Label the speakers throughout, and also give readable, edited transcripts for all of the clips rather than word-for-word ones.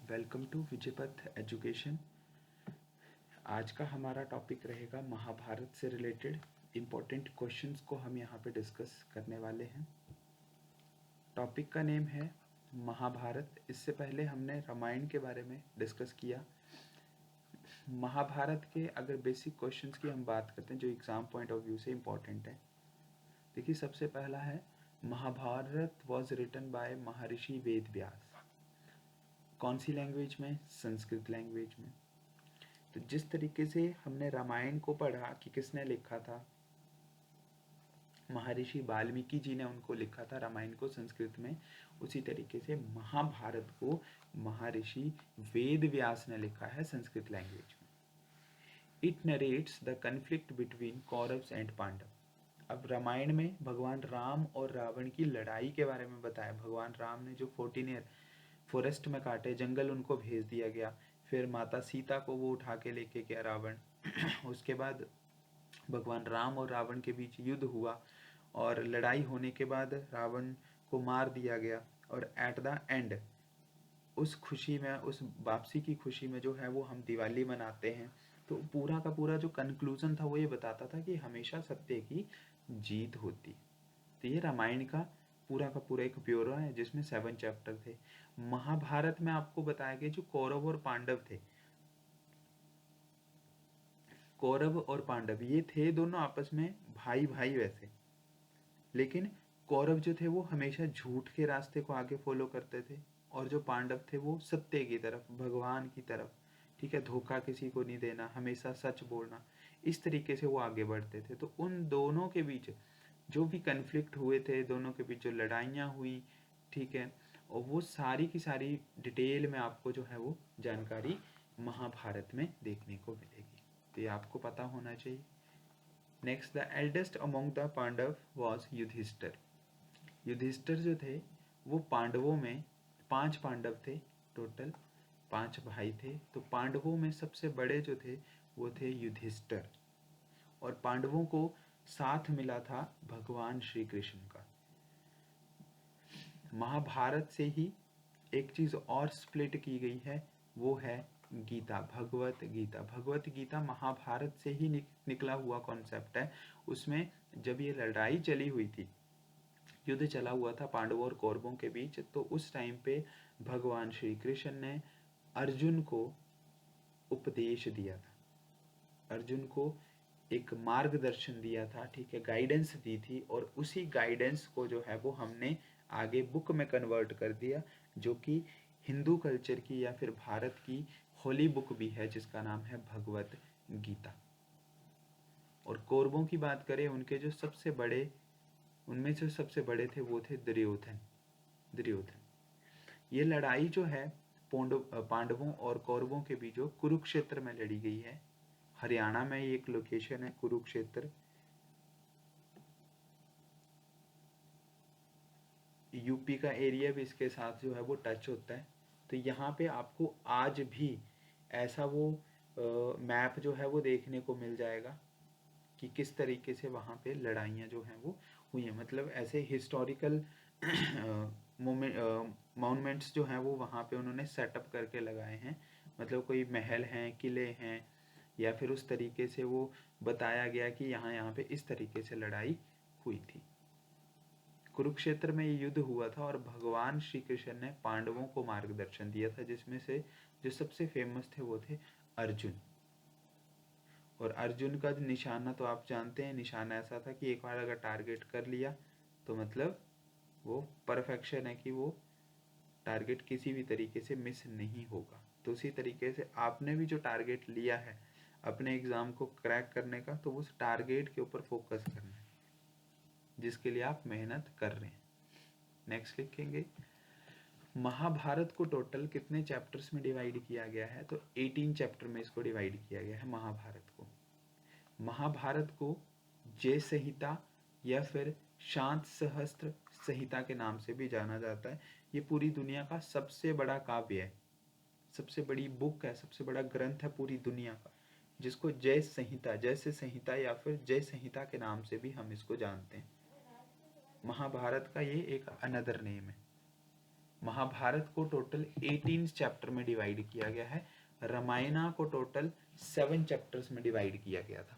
Speaker 1: Welcome to Vijaypath education. आज का हमारा टॉपिक रहेगा महाभारत से रिलेटेड इम्पोर्टेंट क्वेश्चंस को हम यहाँ पे डिस्कस करने वाले हैं। टॉपिक का नेम है महाभारत। इससे पहले हमने रामायण के बारे में डिस्कस किया। महाभारत के अगर बेसिक क्वेश्चंस की हम बात करते हैं जो एग्ज़ाम पॉइंट ऑफ व्यू से इम्पोर्टेंट है, देखिए सबसे पहला है महाभारत वॉज रिटन बाय महर्षि वेद व्यास। कौन सी लैंग्वेज में? संस्कृत लैंग्वेज में। तो जिस तरीके से हमने रामायण को पढ़ा कि किसने लिखा था, महर्षि वाल्मीकि जी ने उनको लिखा था रामायण को संस्कृत में, उसी तरीके से महाभारत को महर्षि वेद व्यास ने लिखा है संस्कृत लैंग्वेज में। It narrates the conflict between Kauravas and Pandav. अब रामायण में भगवान राम और रावण की लड़ाई के बारे में बताया। भगवान राम ने जो 14 ईयर फॉरेस्ट में काटे, जंगल उनको भेज दिया गया, फिर माता सीता को वो उठा के लेके गया रावण। उसके बाद भगवान राम और रावण के बीच युद्ध हुआ और लड़ाई होने के बाद रावण को मार दिया गया। और एट द एंड उस खुशी में, उस वापसी की खुशी में जो है वो हम दिवाली मनाते हैं। तो पूरा का पूरा जो कंक्लूजन था वो ये बताता था कि हमेशा सत्य की जीत होती। तो ये रामायण का पूरा एक ब्योरा है जिसमें 7 चैप्टर थे। महाभारत में आपको बताया गया जो कौरव और पांडव थे, कौरव और पांडव ये थे दोनों आपस में भाई भाई वैसे, लेकिन कौरव जो थे वो हमेशा झूठ के रास्ते को आगे फॉलो करते थे और जो पांडव थे वो सत्य की तरफ, भगवान की तरफ, ठीक है, धोखा किसी को नहीं देना, हमेशा सच बोलना, इस तरीके से वो आगे बढ़ते थे। तो उन दोनों के बीच जो भी कन्फ्लिक्ट हुए थे, दोनों के बीच जो लड़ाइयाँ हुई, ठीक है, और वो सारी की सारी डिटेल में आपको जो है वो जानकारी महाभारत में देखने को मिलेगी। तो ये आपको पता होना चाहिए। Next, the eldest among the Pandava was Yudhishthira. Yudhishthira जो थे वो पांडवों में, 5 पांडव थे, टोटल 5 भाई थे। तो पांडवों में सबसे बड़े जो थे वो थे युधिष्ठिर, और पांडवों को साथ मिला था भगवान श्री कृष्ण का। महाभारत से ही एक चीज और स्प्लिट की गई है, वो है गीता, भगवत गीता। भगवत गीता महाभारत से ही निकला हुआ कॉन्सेप्ट है। उसमें जब ये लड़ाई चली हुई थी, युद्ध चला हुआ था पांडवों और कौरवों के बीच, तो उस टाइम पे भगवान श्री कृष्ण ने अर्जुन को उपदेश दिया था, अर्जुन को एक मार्गदर्शन दिया था, ठीक है, गाइडेंस दी थी। और उसी गाइडेंस को जो है वो हमने आगे बुक में कन्वर्ट कर दिया, जो कि हिंदू कल्चर की या फिर भारत की होली बुक भी है जिसका नाम है भगवत गीता। और कौरवों की बात करें, उनके जो सबसे बड़े, उनमें से सबसे बड़े थे वो थे दुर्योधन। ये लड़ाई जो है पांडवों और कौरवों के बीच जो कुरुक्षेत्र में लड़ी गई है। हरियाणा में एक लोकेशन है कुरुक्षेत्र, यूपी का एरिया भी इसके साथ जो है वो टच होता है। तो यहाँ पे आपको आज भी ऐसा वो मैप जो है वो देखने को मिल जाएगा कि किस तरीके से वहाँ पे लड़ाइयाँ जो हैं वो हुई हैं। मतलब ऐसे हिस्टोरिकल मॉन्यूमेंट्स जो हैं वो वहाँ पे उन्होंने सेटअप करके लगाए हैं। मतलब कोई महल हैं, किले हैं, या फिर उस तरीके से वो बताया गया कि यहाँ पे इस तरीके से लड़ाई हुई थी। कुरुक्षेत्र में ये युद्ध हुआ था और भगवान श्री कृष्ण ने पांडवों को मार्गदर्शन दिया था, जिसमें से जो सबसे फेमस थे वो थे अर्जुन। और अर्जुन का निशाना तो आप जानते हैं, निशाना ऐसा था कि एक बार अगर टारगेट कर लिया तो मतलब वो परफेक्शन है कि वो टारगेट किसी भी तरीके से मिस नहीं होगा। तो उसी तरीके से आपने भी जो टारगेट लिया है अपने एग्ज़ाम को क्रैक करने का, तो उस टारगेट के ऊपर फोकस करना है जिसके लिए आप मेहनत कर रहे हैं। नेक्स्ट लिखेंगे, महाभारत को टोटल कितने चैप्टर्स में डिवाइड किया गया है? तो 18 चैप्टर में इसको डिवाइड किया गया है महाभारत को। महाभारत को जय संहिता या फिर शांत सहस्त्र संहिता के नाम से भी जाना जाता है। ये पूरी दुनिया का सबसे बड़ा काव्य है, सबसे बड़ी बुक है, सबसे बड़ा ग्रंथ है पूरी दुनिया का, जिसको जय संहिता, जैसे संहिता या फिर जय संहिता के नाम से भी हम इसको जानते हैं। महाभारत का ये एक अनदर नेम है। महाभारत को टोटल 18 चैप्टर में डिवाइड किया गया है, रामायणा को टोटल 7 चैप्टर्स में डिवाइड किया गया था।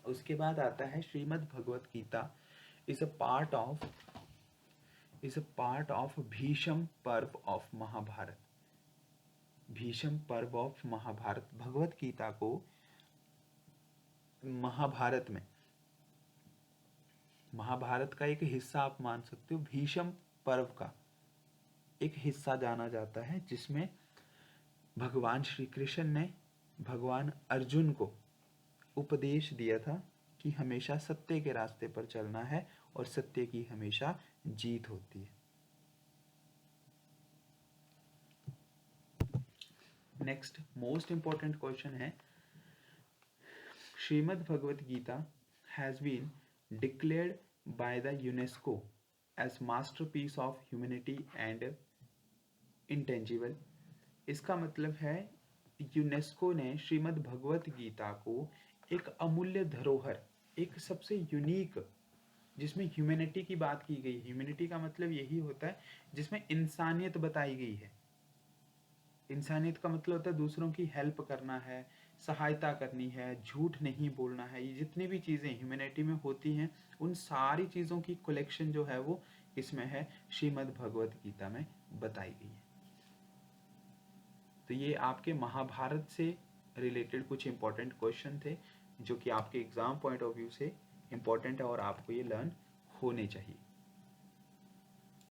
Speaker 1: उसके बाद आता है Shrimad Bhagavad Gita is a part of Bhishma Parva of Mahabharat. Bhishma Parva of Mahabharat, Bhagavad Gita को महाभारत का एक हिस्सा आप मान सकते हो, भीष्म पर्व का एक हिस्सा जाना जाता है, जिसमें भगवान श्री कृष्ण ने भगवान अर्जुन को उपदेश दिया था कि हमेशा सत्य के रास्ते पर चलना है और सत्य की हमेशा जीत होती है। नेक्स्ट मोस्ट इंपॉर्टेंट क्वेश्चन है, Shrimad Bhagavad Gita has been declared by the UNESCO as masterpiece of humanity and intangible. इसका मतलब है यूनेस्को ने श्रीमद् भगवत गीता को एक अमूल्य धरोहर, एक सबसे यूनिक, जिसमें ह्यूमैनिटी की बात की गई। ह्यूमैनिटी का मतलब यही होता है जिसमें इंसानियत बताई गई है। इंसानियत का मतलब होता है दूसरों की हेल्प करना है, सहायता करनी है, झूठ नहीं बोलना है। ये जितनी भी चीज़ें ह्यूमैनिटी में होती हैं, उन सारी चीज़ों की कलेक्शन जो है वो इसमें है, श्रीमद् भगवत गीता में बताई गई है। तो ये आपके महाभारत से रिलेटेड कुछ इंपॉर्टेंट क्वेश्चन थे जो कि आपके एग्जाम पॉइंट ऑफ व्यू से इंपॉर्टेंट है और आपको ये लर्न होने चाहिए।